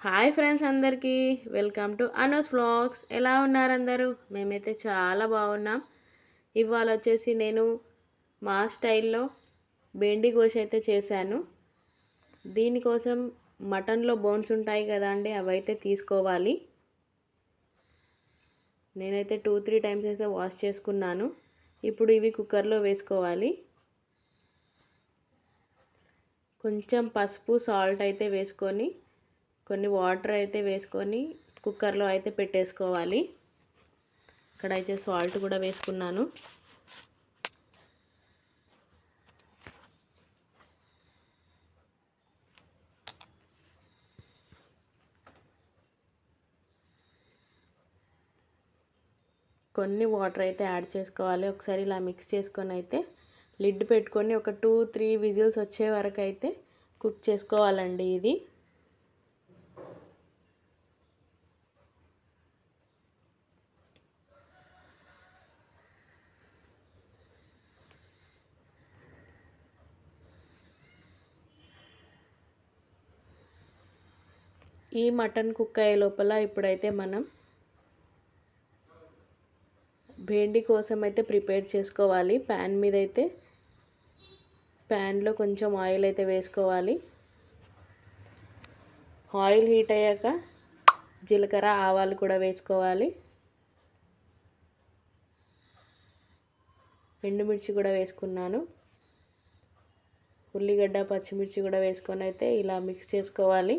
Hi friends అందరికీ welcome to అనోస్ vlogs. ఎలా ఉన్నారు అందరూ? మేమైతే చాలా బాగున్నాం. ఇవాళ వచ్చేసి నేను మా స్టైల్లో బెండి గోష్ అయితే చేశాను. దీనికోసం మటన్లో బోన్స్ ఉంటాయి కదా అండి, అవైతే తీసుకోవాలి. నేనైతే 2-3 టైమ్స్ అయితే వాష్ చేసుకున్నాను. ఇప్పుడు ఇవి కుక్కర్లో వేసుకోవాలి. కొంచెం పసుపు సాల్ట్ అయితే వేసుకొని కొన్ని వాటర్ అయితే వేసుకొని కుక్కర్లో అయితే పెట్టేసుకోవాలి. ఇక్కడైతే సాల్ట్ కూడా వేసుకున్నాను. కొన్ని వాటర్ అయితే యాడ్ చేసుకోవాలి. ఒకసారి ఇలా మిక్స్ చేసుకొని అయితే లిడ్ పెట్టుకొని ఒక 2-3 విజిల్స్ వచ్చే వరకు అయితే కుక్ చేసుకోవాలండి. ఇది ఈ మటన్ కుక్ అయ్యే లోపల ఇప్పుడైతే మనం భేండి కోసం అయితే ప్రిపేర్ చేసుకోవాలి. ప్యాన్ మీద అయితే ప్యాన్లో కొంచెం ఆయిల్ అయితే వేసుకోవాలి. ఆయిల్ హీట్ అయ్యాక జీలకర్ర ఆవాలు కూడా వేసుకోవాలి. ఎండుమిర్చి కూడా వేసుకున్నాను. ఉల్లిగడ్డ పచ్చిమిర్చి కూడా వేసుకొని అయితే ఇలా మిక్స్ చేసుకోవాలి.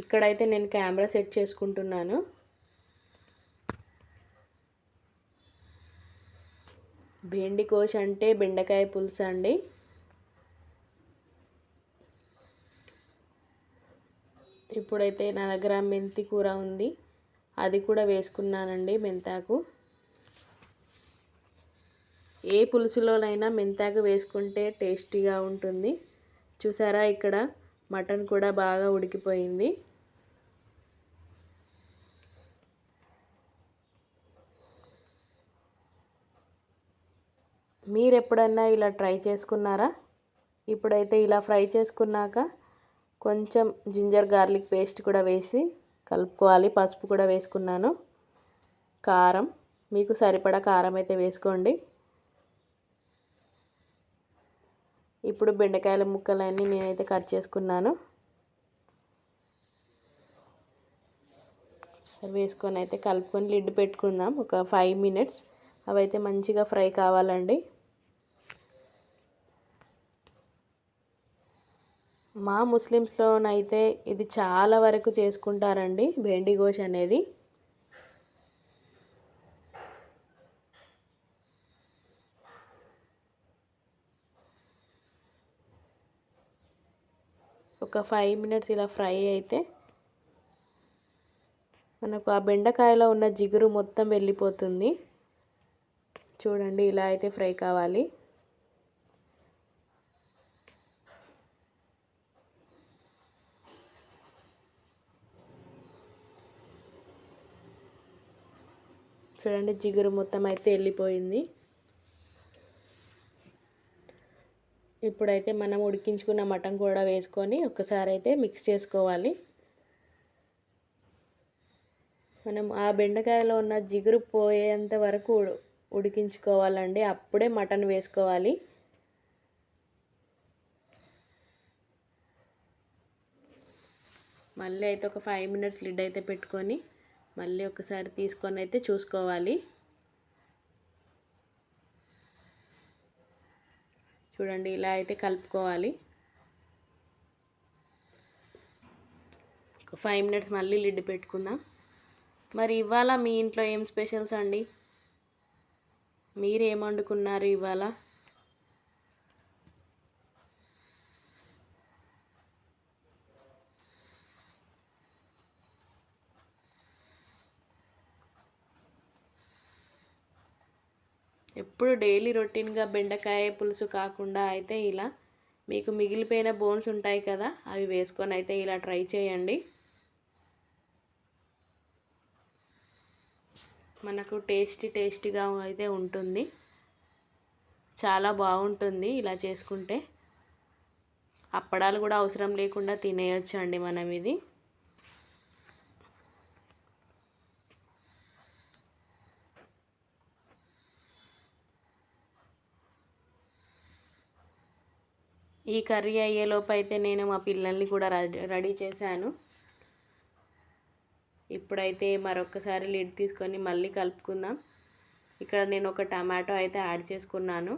ఇక్కడైతే నేను కెమెరా సెట్ చేసుకుంటున్నాను. బెండి కోష్ అంటే బెండకాయ పులుసు అండి. ఇప్పుడైతే నా దగ్గర మెంతి కూర ఉంది, అది కూడా వేసుకున్నానండి. మెంతాకు ఏ పులుసులోనైనా మెంతాకు వేసుకుంటే టేస్టీగా ఉంటుంది. చూసారా, ఇక్కడ మటన్ కూడా బాగా ఉడికిపోయింది. మీరు ఎప్పుడన్నా ఇలా ట్రై చేసుకున్నారా? ఇప్పుడైతే ఇలా ఫ్రై చేసుకున్నాక కొంచెం జింజర్ గార్లిక్ పేస్ట్ కూడా వేసి కలుపుకోవాలి. పసుపు కూడా వేసుకున్నాను. కారం మీకు సరిపడా కారం అయితే వేసుకోండి. ఇప్పుడు బెండకాయల ముక్కలన్నీ నేనైతే కట్ చేసుకున్నాను. వేసుకొని అయితే కలుపుకొని లిడ్ పెట్టుకుందాం ఒక 5 మినిట్స్. అవైతే మంచిగా ఫ్రై కావాలండి. మా ముస్లిమ్స్లోనైతే ఇది చాలా వరకు చేసుకుంటారండి, బెండి గోష్ అనేది. ఒక 5 మినిట్స్ ఇలా ఫ్రై అయితే మనకు ఆ బెండకాయలో ఉన్న జిగురు మొత్తం వెళ్ళిపోతుంది. చూడండి, ఇలా అయితే ఫ్రై కావాలి. చూడండి, జిగురు మొత్తం అయితే వెళ్ళిపోయింది. ఇప్పుడైతే మనం ఉడికించుకున్న మటన్ కూడా వేసుకొని ఒకసారి అయితే మిక్స్ చేసుకోవాలి. మనం ఆ బెండకాయలో ఉన్న జిగురు పోయేంత వరకు ఉడికించుకోవాలండి. అప్పుడే మటన్ వేసుకోవాలి. మళ్ళీ అయితే ఒక 5 మినిట్స్ లిడ్ అయితే పెట్టుకొని మళ్ళీ ఒకసారి తీసుకొని అయితే చూసుకోవాలి. చూడండి, ఇలా అయితే కలుపుకోవాలి. ఒక 5 మినిట్స్ మళ్ళీ లిడ్ పెట్టుకుందాం. మరి ఇవాళ మీ ఇంట్లో ఏం స్పెషల్స్ అండి? మీరు ఏం వండుకున్నారు ఇవాళ? ఎప్పుడు డైలీ రొటీన్గా బెండకాయ పులుసు కాకుండా అయితే ఇలా మీకు మిగిలిపోయిన బోన్స్ ఉంటాయి కదా, అవి వేసుకొని అయితే ఇలా ట్రై చేయండి. మనకు టేస్టీగా అయితే ఉంటుంది. చాలా బాగుంటుంది ఇలా చేసుకుంటే. అప్పడాలు కూడా అవసరం లేకుండా తినేయొచ్చు అండి మనం ఇది. ఈ కర్రీ అయ్యేలోపు అయితే నేను మా పిల్లల్ని కూడా రెడీ చేశాను. ఇప్పుడైతే మరొకసారి లిడ్ తీసుకొని మళ్ళీ కలుపుకుందాం. ఇక్కడ నేను ఒక టమాటో అయితే యాడ్ చేసుకున్నాను.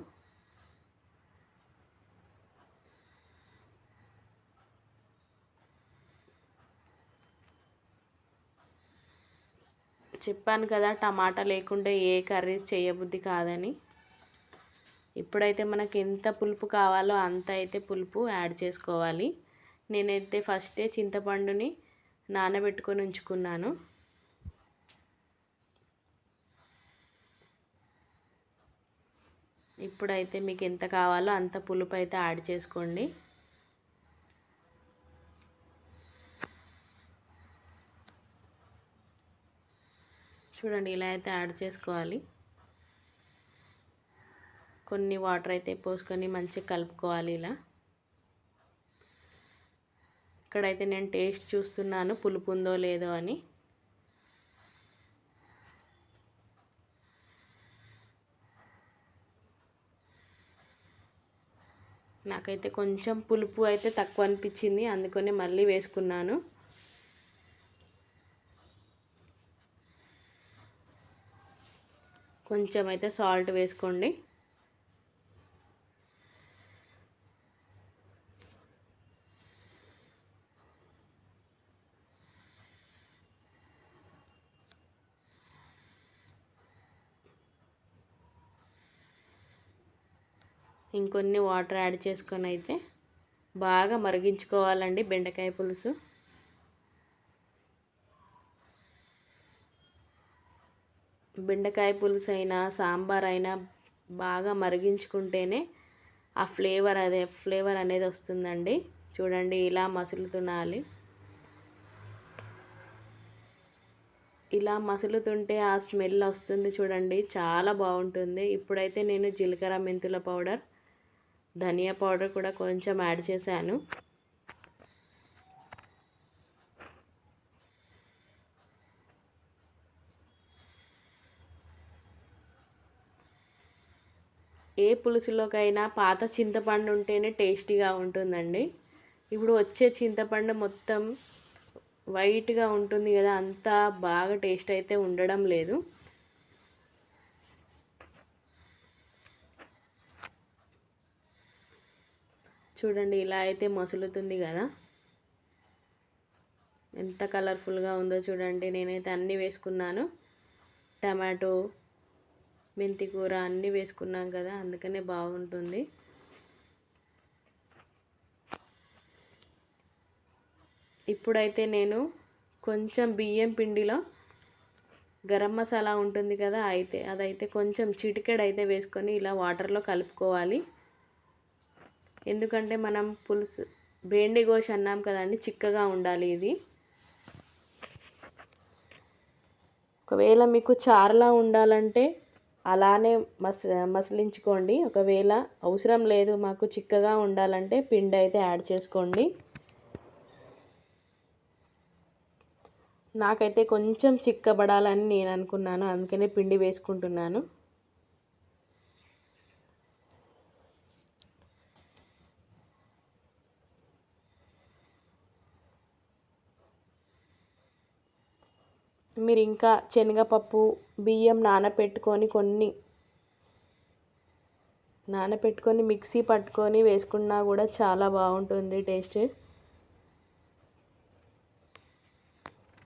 చెప్పాను కదా టమాటా లేకుంటే ఏ కర్రీస్ చేయబుద్ధి కాదని. ఇప్పుడైతే మనకి ఎంత పులుపు కావాలో అంత అయితే పులుపు యాడ్ చేసుకోవాలి. నేనైతే ఫస్టే చింతపండుని నానబెట్టుకొని ఉంచుకున్నాను. ఇప్పుడైతే మీకు ఎంత కావాలో అంత పులుపు అయితే యాడ్ చేసుకోండి. చూడండి ఇలా అయితే యాడ్ చేసుకోవాలి. కొన్ని వాటర్ అయితే పోసుకొని మంచిగా కలుపుకోవాలి ఇలా. ఇక్కడైతే నేను టేస్ట్ చూస్తున్నాను పులుపు ఉందో లేదో అని. నాకైతే కొంచెం పులుపు అయితే తక్కువ అనిపించింది, అందుకనే మళ్ళీ వేసుకున్నాను. కొంచెం అయితే సాల్ట్ వేసుకోండి. ఇంకొన్ని వాటర్ యాడ్ చేసుకొని అయితే బాగా మరిగించుకోవాలండి బెండకాయ పులుసు. బెండకాయ పులుసు అయినా సాంబార్ అయినా బాగా మరిగించుకుంటేనే ఆ ఫ్లేవర్ అనేది వస్తుందండి. చూడండి ఇలా మసులుతునాలి. ఇలా మసులుతుంటే ఆ స్మెల్ వస్తుంది చూడండి, చాలా బాగుంటుంది. ఇప్పుడైతే నేను జీలకర్ర మెంతుల పౌడర్, ధనియా పౌడర్ కూడా కొంచెం యాడ్ చేశాను. ఏ పులుసులోకైనా పాత చింతపండు ఉంటేనే టేస్టీగా ఉంటుందండి. ఇప్పుడు వచ్చే చింతపండు మొత్తం వైట్గా ఉంటుంది కదా, అంత బాగా టేస్ట్ అయితే ఉండడం లేదు. చూడండి ఇలా అయితే మసులుతుంది కదా, ఎంత కలర్ఫుల్గా ఉందో చూడండి. నేనైతే అన్నీ వేసుకున్నాను, టమాటో, మెంతి కూర అన్నీ వేసుకున్నాం కదా, అందుకనే బాగుంటుంది. ఇప్పుడైతే నేను కొంచెం బియ్యం పిండిలో గరం మసాలా ఉంటుంది కదా, అదైతే కొంచెం చిటికెడు అయితే వేసుకొని ఇలా వాటర్లో కలుపుకోవాలి. ఎందుకంటే మనం పులుసు బెండి గోష్ అన్నాం కదండి, చిక్కగా ఉండాలి ఇది. ఒకవేళ మీకు చారులా ఉండాలంటే అలానే మసిలించుకోండి. ఒకవేళ అవసరం లేదు మాకు చిక్కగా ఉండాలంటే పిండి అయితే యాడ్ చేసుకోండి. నాకైతే కొంచెం చిక్కబడాలని నేను అనుకున్నాను, అందుకనే పిండి వేసుకుంటున్నాను. మీరు ఇంకా శనగపప్పు, బియ్యం నానపెట్టుకొని మిక్సీ పట్టుకొని వేసుకున్నా కూడా చాలా బాగుంటుంది టేస్ట్.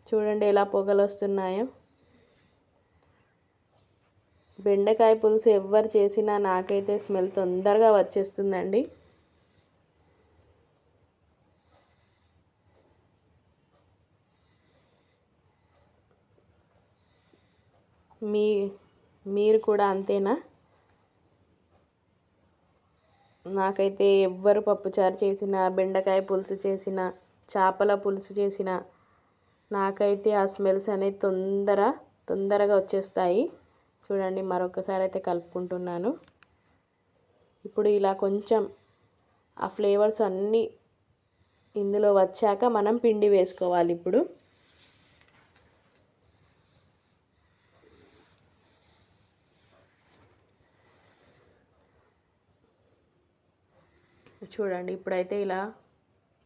చూడండి ఎలా పొగలు వస్తున్నాయో. బెండకాయ పులుసు ఎవరు చేసినా నాకైతే స్మెల్ తొందరగా వచ్చేస్తుందండి. మీరు కూడా అంతేనా? నాకైతే ఎవ్వరు పప్పుచారు చేసిన, బెండకాయ పులుసు చేసిన, చేపల పులుసు చేసిన నాకైతే ఆ స్మెల్స్ అనేది తొందరగా వచ్చేస్తాయి. చూడండి మరొకసారి అయితే కలుపుకుంటున్నాను. ఇప్పుడు ఇలా కొంచెం ఆ ఫ్లేవర్స్ అన్నీ ఇందులో వచ్చాక మనం పిండి వేసుకోవాలి. ఇప్పుడు చూడండి, ఇప్పుడైతే ఇలా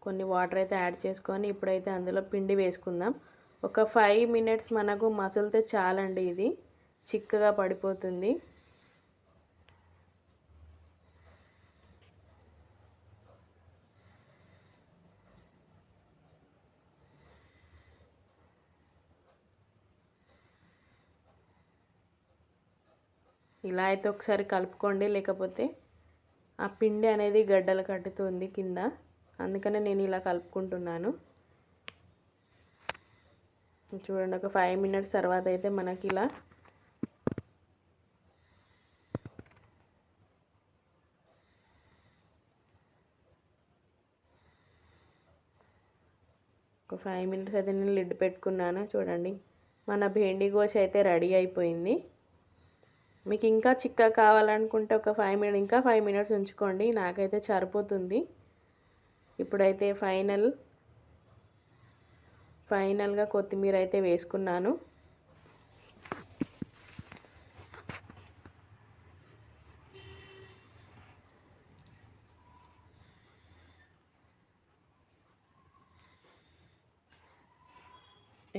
కొన్ని వాటర్ అయితే యాడ్ చేసుకొని ఇప్పుడైతే అందులో పిండి వేసుకుందాం. ఒక 5 మినిట్స్ మనకు మసులితే చాలండి, ఇది చిక్కగా పడిపోతుంది. ఇలా అయితే ఒకసారి కలుపుకోండి, లేకపోతే ఆ పిండి అనేది గడ్డలు కట్టుతుంది కింద. అందుకనే నేను ఇలా కలుపుకుంటున్నాను. చూడండి, ఒక 5 మినిట్స్ తర్వాత అయితే మనకి ఇలా ఒక 5 మినిట్స్ అయితే నేను లిడ్ పెట్టుకున్నాను. చూడండి, మన భేండి గోష్ అయితే రెడీ అయిపోయింది. మీకు ఇంకా చిక్కగా కావాలనుకుంటే ఒక 5 మినిట్స్ ఇంకా 5 మినిట్స్ ఉంచుకోండి, నాకైతే సరిపోతుంది. ఇప్పుడైతే ఫైనల్గా కొత్తిమీర అయితే వేసుకున్నాను.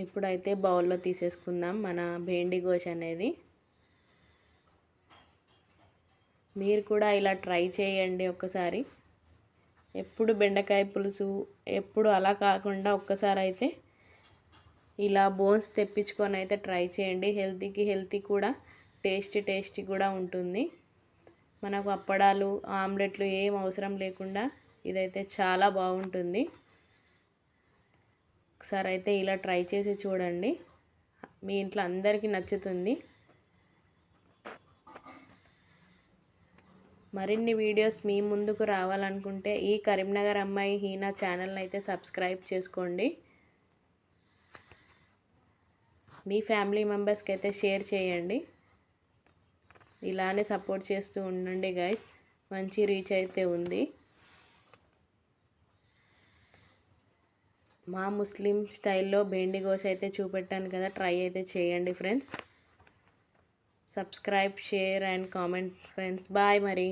ఇప్పుడైతే బౌల్లో తీసేసుకుందాం మన భేండి గోష్ అనేది. మీరు కూడా ఇలా ట్రై చేయండి ఒక్కసారి. ఎప్పుడు బెండకాయ పులుసు ఎప్పుడు అలా కాకుండా ఒక్కసారి అయితే ఇలా బోన్స్ తెప్పించుకొని అయితే ట్రై చేయండి. హెల్తీ కూడా, టేస్టీ కూడా ఉంటుంది. మనకు అప్పడాలు, ఆమ్లెట్లు ఏం అవసరం లేకుండా ఇదైతే చాలా బాగుంటుంది. ఒకసారి అయితే ఇలా ట్రై చేసి చూడండి, మీ ఇంట్లో అందరికీ నచ్చుతుంది. మరిన్ని వీడియోస్ మీ ముందుకు రావాలనుకుంటే ఈ కరీంనగర్ అమ్మాయి హీనా ఛానల్ని అయితే సబ్స్క్రైబ్ చేసుకోండి. మీ ఫ్యామిలీ మెంబర్స్కి అయితే షేర్ చేయండి. ఇలానే సపోర్ట్ చేస్తూ ఉండండి గైస్. మంచి రీచ్ అయితే ఉంది. మా ముస్లిం స్టైల్లో బెండి గోష్ అయితే చూపెట్టాను కదా, ట్రై అయితే చేయండి friends. Subscribe, share and comment friends. Bye మరి.